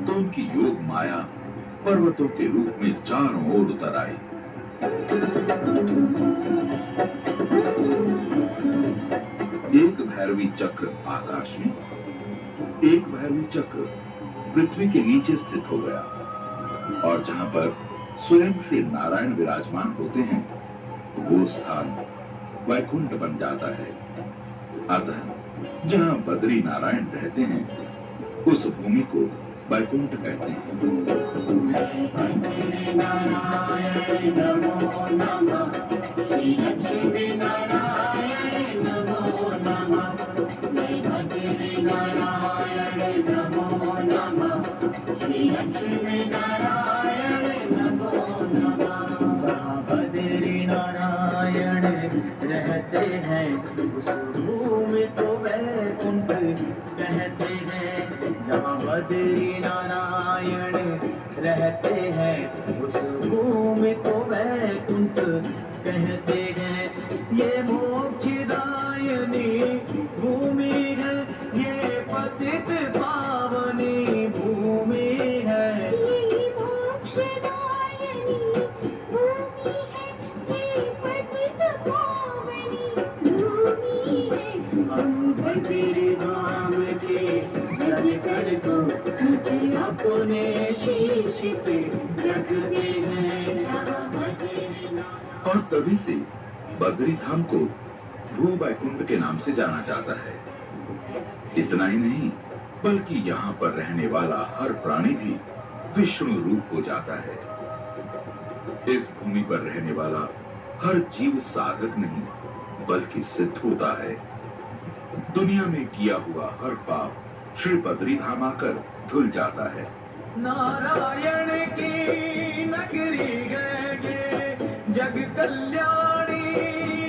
तो उनकी योग माया पर्वतों के रूप में चारों ओर उतर आई। एक भैरवी चक्र आकाश में, एक भैरवी चक्र पृथ्वी के नीचे स्थित हो गया, और जहां पर स्वयं श्री नारायण विराजमान होते हैं वो स्थान वैकुंठ बन जाता है। अतः जहां बद्री नारायण रहते हैं उस भूमि को वैकुंठ कहते हैं। बद्री नारायण रहते हैं उस भूमि को वैकुंठ कहते हैं। जहाँ बद्री नारायण रहते हैं उस भूमि को वैकुंठ कहते हैं। ये मोक्षदायिनी भूमि है, ये पतित पावनी भूमि है। बद्री धाम के गढ़ को अपने शीश पे रखते हैं। और तभी से बद्री धाम को भू वैकुंठ के नाम से जाना जाता है। इतना ही नहीं, बल्कि यहाँ पर रहने वाला हर प्राणी भी विष्णु रूप हो जाता है। इस भूमि पर रहने वाला हर जीव साधक नहीं बल्कि सिद्ध होता है। दुनिया में किया हुआ हर पाप श्री बद्री धाम आकर धुल जाता है। नारायण की नगरी गए, जग कल्याणी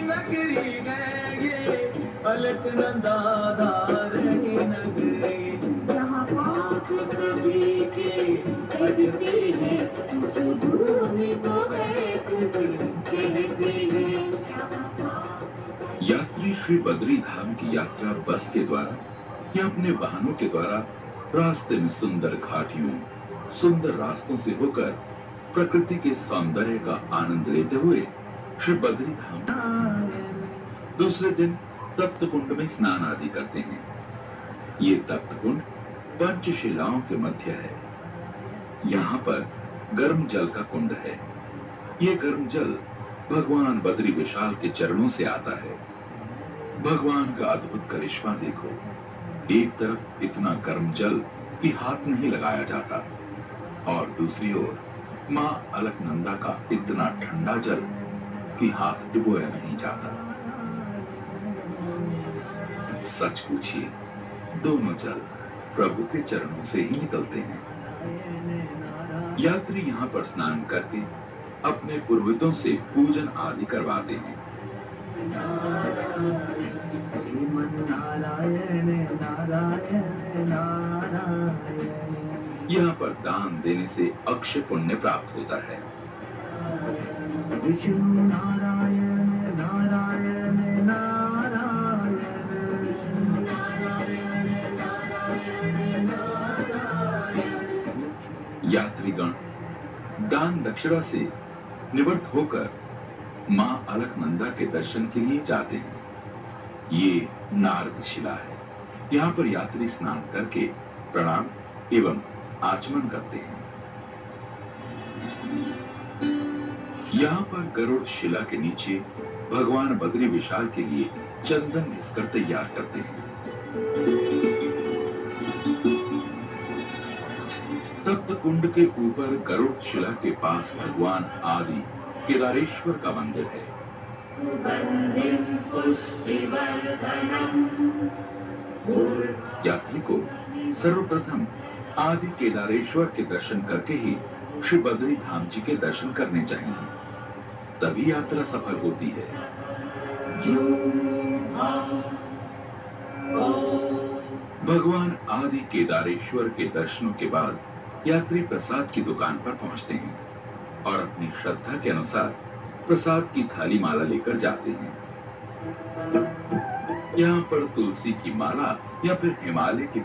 नगरी गए, अलकनंदा दारणी नगरी। जहाँ पाप सभी के बजते हैं उस भूमि को वैकुंठ कहते हैं। यात्री श्री बद्री धाम की यात्रा बस के द्वारा या अपने वाहनों के द्वारा रास्ते में सुंदर घाटियों, सुंदर रास्तों से होकर प्रकृति के सौंदर्य का आनंद लेते हुए श्री बद्री धाम दूसरे दिन तप्त कुंड में स्नान आदि करते हैं। ये तप्त कुंड पंचशिलाओं के मध्य है। यहाँ पर गर्म जल का कुंड है। ये गर्म जल भगवान बद्री विशाल के चरणों से आता है। भगवान का अद्भुत करिश्मा देखो। एक तरफ इतना गर्म जल कि हाथ नहीं लगाया जाता, और दूसरी ओर मां अलकनंदा का इतना ठंडा जल कि हाथ डुबोया नहीं जाता। सच पूछिए, दोनों जल प्रभु के चरणों से ही निकलते हैं। यात्री यहाँ पर स्नान करके अपने पुरोहितों से पूजन आदि करवाते हैं। यहाँ पर दान देने से अक्षय पुण्य प्राप्त होता है। विष्णु नारायण नारायण नारायण, यात्रीगण दान दक्षिणा से निवृत्त होकर मां अलकनंदा के दर्शन के लिए जाते हैं। ये नारद शिला है। यहाँ पर यात्री स्नान करके प्रणाम एवं आचमन करते हैं। यहाँ पर गरुड़ शिला के नीचे भगवान बद्री विशाल के लिए चंदन घिसकर तैयार करते हैं। तप्त कुंड के ऊपर गरुड़ शिला के पास भगवान आदि केदारेश्वर का मंदिर है। यात्री को सर्वप्रथम आदि केदारेश्वर के दर्शन करके ही श्री बद्री धाम जी के दर्शन करने चाहिए, तभी यात्रा सफल होती है। भगवान आदि केदारेश्वर के दर्शनों के बाद यात्री प्रसाद की दुकान पर पहुंचते हैं और अपनी श्रद्धा के अनुसार प्रसाद की थाली माला लेकर जाते हैं। यहाँ पर तुलसी की माला या फिर हिमालय के